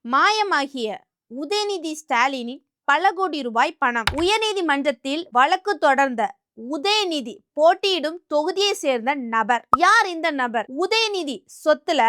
மாயமாகிய உதயநிதி ஸ்டாலினின் பல கோடி ரூபாய் பணம். உயர்நீதிமன்றத்தில் வழக்கு தொடர்ந்த உதயநிதி போட்டியிடும் தொகுதியை சேர்ந்த நபர். யார் இந்த நபர்? உதயநிதி சொத்துல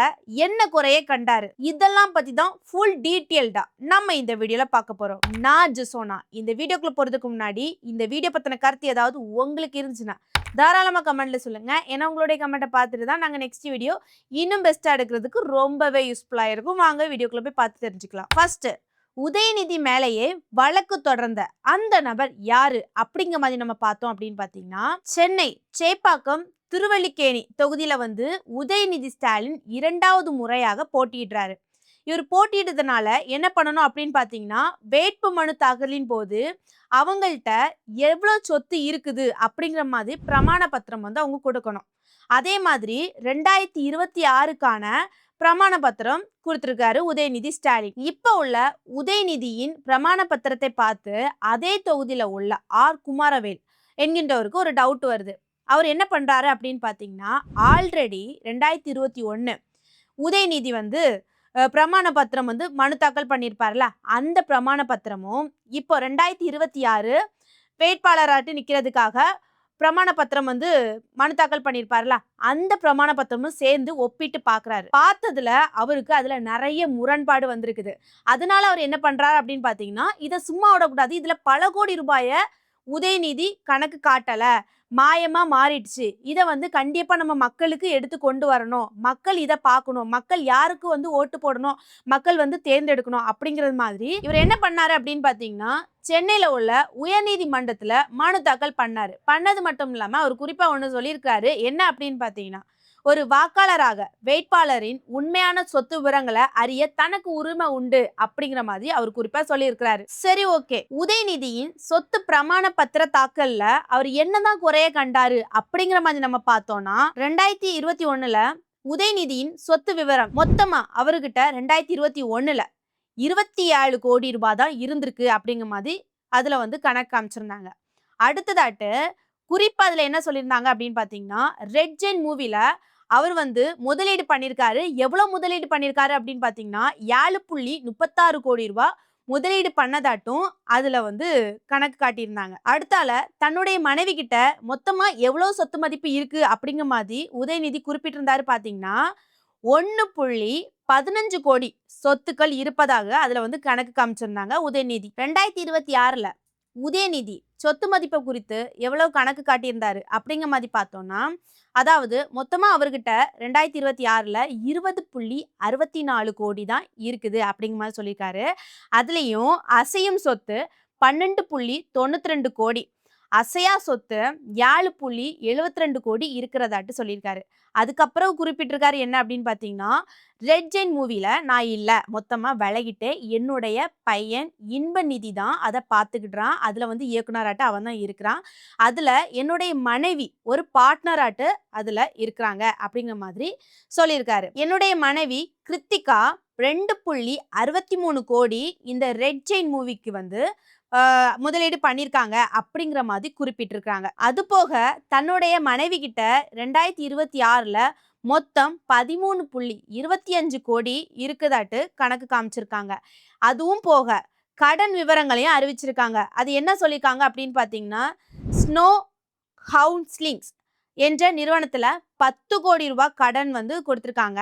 என்ன குறைய கண்டாரு? இதெல்லாம் பத்தி தான் ஃபுல் டீடைல்டா நம்ம இந்த வீடியோல பார்க்க போறோம். நான் ஜெசோனா. இந்த வீடியோக்குள்ள போறதுக்கு முன்னாடி இந்த வீடியோ பத்தின கருத்து ஏதாவது உங்களுக்கு இருந்துச்சுன்னா தாராளமா கமெண்ட்ல சொல்லுங்க. ஏன்னா உங்களுடைய கமெண்ட்டை பார்த்துட்டு தான் நாங்க நெக்ஸ்ட் வீடியோ இன்னும் பெஸ்டா எடுக்கிறதுக்கு ரொம்பவே யூஸ்ஃபுல்லா இருக்கும். வாங்க வீடியோக்குள்ள போய் பார்த்து தெரிஞ்சுக்கலாம். ஃபர்ஸ்ட், உதயநிதி மேலேயே வழக்கு தொடர்ந்த அந்த நபர் யாரு அப்படிங்கிற மாதிரி நம்ம பார்த்தோம் அப்படின்னு பார்த்தீங்கன்னா, சென்னை சேப்பாக்கம் திருவல்லிக்கேணி தொகுதியில உதயநிதி ஸ்டாலின் 2வது முறையாக போட்டியிடுறாரு. இவர் போட்டியிட்டதுனால என்ன பண்ணணும் அப்படின்னு பார்த்தீங்கன்னா, வேட்பு மனு தாக்கலின் போது அவங்கள்ட்ட எவ்வளோ சொத்து இருக்குது அப்படிங்கிற மாதிரி பிரமாண பத்திரம் அவங்க கொடுக்கணும். அதே மாதிரி 2026க்கான பிரமாண பத்திரம் கொடுத்திருக்காரு உதயநிதி ஸ்டாலின். இப்ப உள்ள உதயநிதியின் பிரமாண பத்திரத்தை பார்த்து அதே தொகுதியில உள்ள ஆர் குமாரவேல் என்கின்றவருக்கு ஒரு டவுட் வருது. அவர் என்ன பண்றாரு அப்படின்னு பார்த்தீங்கன்னா, ஆல்ரெடி 2021 உதயநிதி பிரமாண பத்திரம் மனு தாக்கல் பண்ணியிருப்பார்ல, அந்த பிரமாண பத்திரமும் இப்போ 2026 வேட்பாளராட்டு நிற்கிறதுக்காக பிரமாண பத்திரம் மனு தாக்கல் பண்ணியிருப்பார்ல, அந்த பிரமாண பத்திரமும் சேர்ந்து ஒப்பிட்டு பார்க்குறாரு. பார்த்ததுல அவருக்கு அதுல நிறைய முரண்பாடு வந்திருக்குது. அதனால அவர் என்ன பண்றாரு அப்படின்னு பார்த்தீங்கன்னா, இதை சும்மா விடக்கூடாது, இதுல பல கோடி ரூபாயை உதயநிதி கணக்கு காட்டல, மாயமா மாறிடுச்சு, இதை கண்டிப்பா நம்ம மக்களுக்கு எடுத்து கொண்டு வரணும், மக்கள் இதை பார்க்கணும், மக்கள் யாருக்கு ஓட்டு போடணும், மக்கள் தேர்ந்தெடுக்கணும் அப்படிங்கிறது மாதிரி இவர் என்ன பண்ணாரு அப்படின்னு பார்த்தீங்கன்னா, சென்னையில உள்ள உயர்நீதிமன்றத்துல மனு தாக்கல் பண்ணது மட்டும் இல்லாம அவர் குறிப்பா ஒண்ணு சொல்லியிருக்காரு. என்ன அப்படின்னு பார்த்தீங்கன்னா, ஒரு வாக்காளராக வேட்பாளரின் உண்மையான சொத்து விவரங்களை அறிய தனக்கு உரிமை உண்டு அப்படிங்கிற மாதிரி அவர் குறிப்பா சொல்லியிருக்கிறாரு. சரி, ஓகே, உதயநிதியின் சொத்து பிரமாண பத்திர தாக்கல்ல அவர் என்னதான் குறைய கண்டாரு அப்படிங்கிற மாதிரி நம்ம பார்த்தோம்னா, 2021ல உதயநிதியின் சொத்து விவரம் மொத்தமா அவர்கிட்ட 2021ல 27 கோடி ரூபாய் தான் இருந்திருக்கு அப்படிங்கிற மாதிரி அதுல கணக்கு காமிச்சிருந்தாங்க. அடுத்ததாட்டு குறிப்பா அதுல என்ன சொல்லியிருந்தாங்க அப்படின்னு பாத்தீங்கன்னா, ரெட் ஜெயின் மூவில அவர் முதலீடு பண்ணியிருக்காரு. எவ்வளவு முதலீடு பண்ணியிருக்காரு அப்படின்னு பாத்தீங்கன்னா, 7.36 கோடி ரூபாய் முதலீடு பண்ணதாட்டும் அதுல கணக்கு காட்டியிருந்தாங்க. அடுத்தால தன்னுடைய மனைவி கிட்ட மொத்தமா எவ்வளவு சொத்து மதிப்பு இருக்கு அப்படிங்கிற மாதிரி உதயநிதி குறிப்பிட்டிருந்தாரு. பாத்தீங்கன்னா 1.15 கோடி சொத்துக்கள் இருப்பதாக அதுல கணக்கு காமிச்சிருந்தாங்க உதயநிதி. 2026ல உதயநிதி சொத்து மதிப்பை குறித்து எவ்வளவு கணக்கு காட்டியிருந்தாரு அப்படிங்கிற மாதிரி பார்த்தோம்னா, அதாவது மொத்தமா அவர்கிட்ட 2026ல 20.64 கோடி தான் இருக்குது அப்படிங்கிற மாதிரி சொல்லியிருக்காரு. அதுலயும் அசையும் சொத்து 12.92 கோடி, அசையா சொத்து 7.72 கோடி இருக்கிறதாட்டு சொல்லியிருக்காரு. அதுக்கப்புறம் குறிப்பிட்டிருக்காரு என்ன அப்படின்னு பார்த்தீங்கன்னா, ரெட் ஜெயின் மூவில நான் இல்லை, மொத்தமா விலகிட்டு என்னுடைய பையன் இன்ப நிதி தான் அதை பார்த்துக்கிட்டுறான், அதுல இயக்குனராட்டு அவன் தான் இருக்கிறான், அதுல என்னுடைய மனைவி ஒரு பார்ட்னராட்டு அதுல இருக்கிறாங்க அப்படிங்கிற மாதிரி சொல்லியிருக்காரு. என்னுடைய மனைவி கிருத்திகா 2.63 கோடி இந்த ரெட் ஜெயின் மூவிக்கு முதலீடு பண்ணியிருக்காங்க அப்படிங்கிற மாதிரி குறிப்பிட்டிருக்காங்க. அது போக தன்னுடைய மனைவி கிட்ட 2026ல மொத்தம் 13.25 கோடி இருக்குதாட்டு கணக்கு காமிச்சிருக்காங்க. அதுவும் போக கடன் விவரங்களையும் அறிவிச்சிருக்காங்க. அது என்ன சொல்லியிருக்காங்க அப்படின்னு பார்த்தீங்கன்னா, ஸ்னோ கவுன்சிலிங்ஸ் என்ற நிறுவனத்துல 10 கோடி ரூபாய் கடன் கொடுத்திருக்காங்க.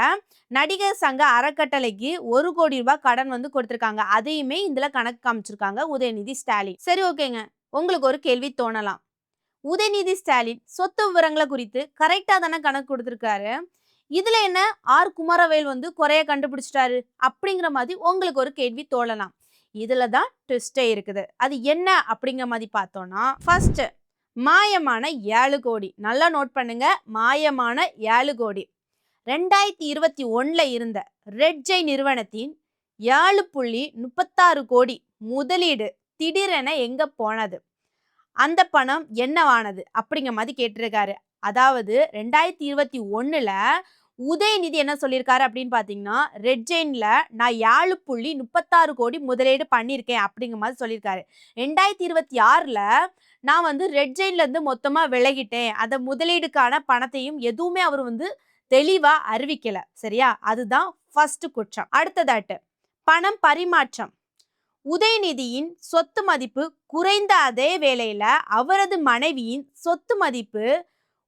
நடிகர் சங்க அறக்கட்டளைக்கு 1 கோடி ரூபாய் கடன் கொடுத்திருக்காங்க. அதையுமே இதுல கணக்கு காமிச்சிருக்காங்க உதயநிதி ஸ்டாலின். சரி, ஓகேங்க, உங்களுக்கு ஒரு கேள்வி தோணலாம், உதயநிதி ஸ்டாலின் சொத்து விவரங்களை குறித்து கரெக்டா தானே கணக்கு கொடுத்திருக்காரு, இதுல என்ன ஆர் குமாரவேல் குறைய கண்டுபிடிச்சிட்டாரு அப்படிங்கிற மாதிரி உங்களுக்கு ஒரு கேள்வி தோணலாம். இதுலதான் ட்விஸ்டே இருக்குது. அது என்ன அப்படிங்கிற மாதிரி பார்த்தோம்னா, ஃபர்ஸ்ட், மாயமான 7 கோடி. நல்லா நோட் பண்ணுங்க, மாயமான 7 கோடி 2021ல இருந்த ரெட் ஜெயின் நிறுவனத்தின் 7.36 கோடி முதலீடு திடீரென எங்க போனது, அந்த பணம் என்னவானது அப்படிங்கிற மாதிரி கேட்டிருக்காரு. அதாவது 2021ல உதயநிதி என்ன சொல்லியிருக்காரு அப்படின்னு பார்த்தீங்கன்னா, ரெட் ஜெயின்ல நான் 7.36 கோடி முதலீடு பண்ணியிருக்கேன் அப்படிங்கிற மாதிரி சொல்லியிருக்காரு. 2026ல நான் ரெட் ஜெயின்ல இருந்து மொத்தமா விலகிட்டேன், அந்த முதலீடுக்கான பணத்தையும் எதுவுமே அவர் தெளிவா அறிவிக்கல. சரியா? அதுதான் ஃபர்ஸ்ட் குற்றம். அடுத்ததாட்டு பணம் பரிமாற்றம். உதயநிதியின் சொத்து மதிப்பு குறைந்த அதே வேளையில அவரது மனைவியின் சொத்து மதிப்பு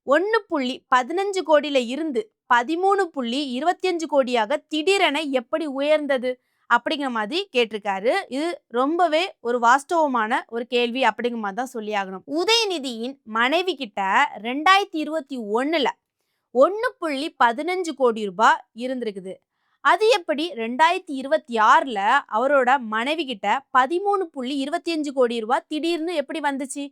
1.15 கோடியில இருந்து 13.25 கோடியாக திடீரென எப்படி உயர்ந்தது அப்படிங்கிற மாதிரி கேட்டிருக்காரு. இது ரொம்பவே ஒரு வாஸ்தவமான ஒரு கேள்வி அப்படிங்கிற மாதிரி தான் சொல்லி ஆகணும். உதயநிதியின் மனைவி கிட்ட 2021ல 1.15 கோடி ரூபாய் இருந்திருக்குது. அது எப்படி 2026ல அவரோட மனைவி கிட்ட 13.25 கோடி ரூபாய் திடீர்னு எப்படி வந்துச்சு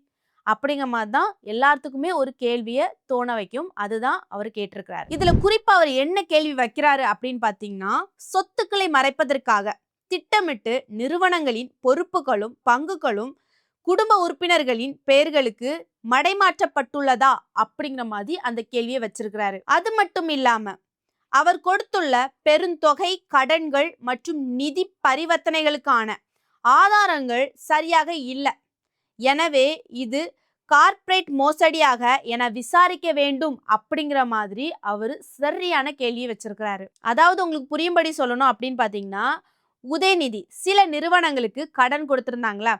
அப்படிங்கிற மாதிரி தான் எல்லாத்துக்குமே ஒரு கேள்வியை தோண வைக்கும். அதுதான் அவர் கேட்டிருக்கிறார். இதுல குறிப்பா அவர் என்ன கேள்வி வைக்கிறாரு அப்படின்னு பாத்தீங்கன்னா, சொத்துக்களை மறைப்பதற்காக திட்டமிட்டு நிறுவனங்களின் பொறுப்புகளும் பங்குகளும் குடும்ப உறுப்பினர்களின் பெயர்களுக்கு மடைமாற்றப்பட்டுள்ளதா அப்படிங்கிற மாதிரி அந்த கேள்வியை வச்சிருக்கிறாரு. அது மட்டும் இல்லாம அவர் கொடுத்துள்ள பெருந்தொகை கடன்கள் மற்றும் நிதி பரிவர்த்தனைகளுக்கான ஆதாரங்கள் சரியாக இல்லை. எனவே இது கார்ப்பரேட் மோசடியாக என விசாரிக்க வேண்டும் அப்படிங்கிற மாதிரி அவர் சரியான கேள்வியை வச்சிருக்கிறாரு. அதாவது உங்களுக்கு புரியும்படி சொல்லணும் அப்படின்னு பாத்தீங்கன்னா, உதயநிதி சில நிறுவனங்களுக்கு கடன் கொடுத்திருந்தாங்களா,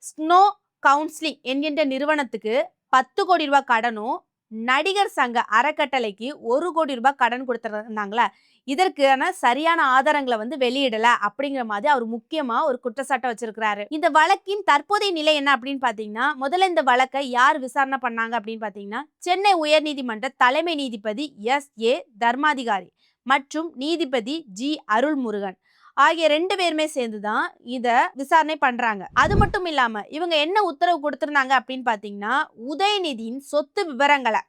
ஸ்னோ கவுன்சிலிங் என்கின்ற நிறுவனத்துக்கு 10 கோடி ரூபாய் கடனும் நடிகர் சங்க அறக்கட்டளைக்கு 1 கோடி ரூபாய் கடன் கொடுத்திருந்தாங்களா, இதற்கான சரியான ஆதாரங்களை வெளியிடல அப்படிங்கிற மாதிரி அவர் முக்கியமா ஒரு குற்றச்சாட்டை வச்சிருக்கிறாரு. இந்த வழக்கின் தற்போதைய நிலை என்ன அப்படின்னு பாத்தீங்கன்னா, முதல்ல இந்த வழக்கை யார் விசாரணை பண்ணாங்க அப்படின்னு பாத்தீங்கன்னா, சென்னை உயர்நீதிமன்ற தலைமை நீதிபதி S.A. தர்மாதிகாரி மற்றும் நீதிபதி G. அருள்முருகன் ஆகிய 2 பேருமே சேர்ந்துதான் இத விசாரணை பண்றாங்க. அது மட்டும் இல்லாம இவங்க என்ன உத்தரவு கொடுத்திருந்தாங்க அப்படின்னு பாத்தீங்கன்னா, உதயநிதியின் சொத்து விவரங்களை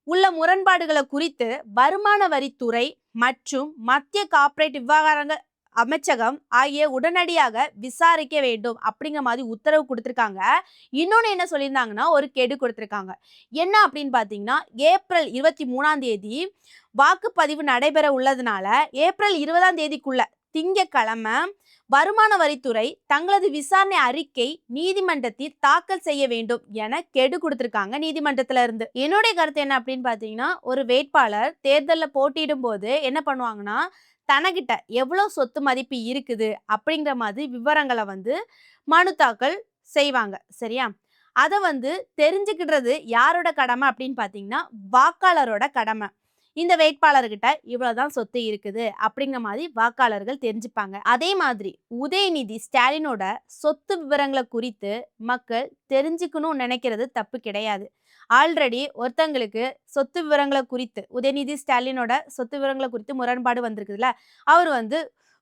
உள்ள முரண்பாடுகளை குறித்து வருமான வரித்துறை மற்றும் மத்திய கார்ப்பரேட் விவகாரங்கள் அமைச்சகம் ஆகிய உடனடியாக விசாரிக்க வேண்டும் அப்படிங்கிற மாதிரி உத்தரவு கொடுத்திருக்காங்க. இன்னொன்னு என்ன சொல்லியிருந்தாங்கன்னா, ஒரு கெடு கொடுத்திருக்காங்க. என்ன அப்படின்னு பாத்தீங்கன்னா, ஏப்ரல் 23ஆம் தேதி வாக்குப்பதிவு நடைபெற உள்ளதுனால ஏப்ரல் 20ஆம் தேதிக்குள்ள திங்கட்கிழமை வருமான வரித்துறை தங்களது விசாரணை அறிக்கை நீதிமன்றத்தில் தாக்கல் செய்ய வேண்டும் என கெடு கொடுத்திருக்காங்க நீதிமன்றத்துல இருந்து. என்னுடைய கருத்து என்ன அப்படின்னு பாத்தீங்கன்னா, ஒரு வேட்பாளர் தேர்தலில் போட்டியிடும் போது என்ன பண்ணுவாங்கன்னா, தனக்கிட்ட எவ்வளவு சொத்து மதிப்பு இருக்குது அப்படிங்கிற மாதிரி விவரங்களை மனு தாக்கல் செய்வாங்க. சரியா? அதை தெரிஞ்சுக்கிடுறது யாரோட கடமை அப்படின்னு பாத்தீங்கன்னா, வாக்காளரோட கடமை. இந்த வேட்பாளர்கிட்ட இவ்வளவுதான் சொத்து இருக்குது அப்படிங்கிற மாதிரி வாக்காளர்கள் தெரிஞ்சுப்பாங்க. அதே மாதிரி உதயநிதி ஸ்டாலினோட சொத்து விவரங்களை குறித்து மக்கள் தெரிஞ்சுக்கணும்னு நினைக்கிறது தப்பு கிடையாது. ஆல்ரெடி ஒருத்தங்களுக்கு சொத்து விவரங்களை குறித்து உதயநிதி ஸ்டாலினோட சொத்து விவரங்களை குறித்து முரண்பாடு வந்திருக்குதுல்ல, அவர்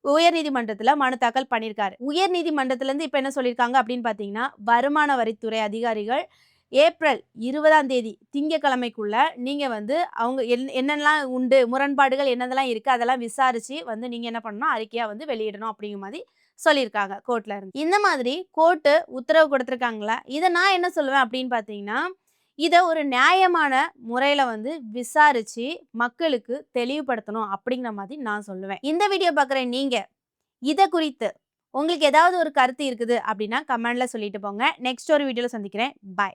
உயர்நீதிமன்றத்துல மனு தாக்கல் பண்ணியிருக்காரு. உயர்நீதிமன்றத்துல இருந்து இப்ப என்ன சொல்லியிருக்காங்க அப்படின்னு பாத்தீங்கன்னா, வருமான வரித்துறை அதிகாரிகள் ஏப்ரல் 20ஆம் தேதி திங்கட்கிழமைக்குள்ள நீங்க அவங்க என்னென்னலாம் உண்டு, முரண்பாடுகள் என்னதெல்லாம் இருக்கு அதெல்லாம் விசாரிச்சு நீங்க என்ன பண்ணணும், அறிக்கையா வெளியிடணும் அப்படிங்கிற மாதிரி சொல்லியிருக்காங்க கோர்ட்ல இருந்து. இந்த மாதிரி கோர்ட்டு உத்தரவு கொடுத்திருக்காங்களா, இதை நான் என்ன சொல்லுவேன் அப்படின்னு பாத்தீங்கன்னா, இதை ஒரு நியாயமான முறையில விசாரிச்சு மக்களுக்கு தெளிவுபடுத்தணும் அப்படிங்கிற மாதிரி நான் சொல்லுவேன். இந்த வீடியோ பார்க்குற நீங்க இதை குறித்து உங்களுக்கு ஏதாவது ஒரு கருத்து இருக்குது அப்படின்னா கமெண்ட்ல சொல்லிட்டு போங்க. நெக்ஸ்ட் ஒரு வீடியோல சந்திக்கிறேன். பாய்.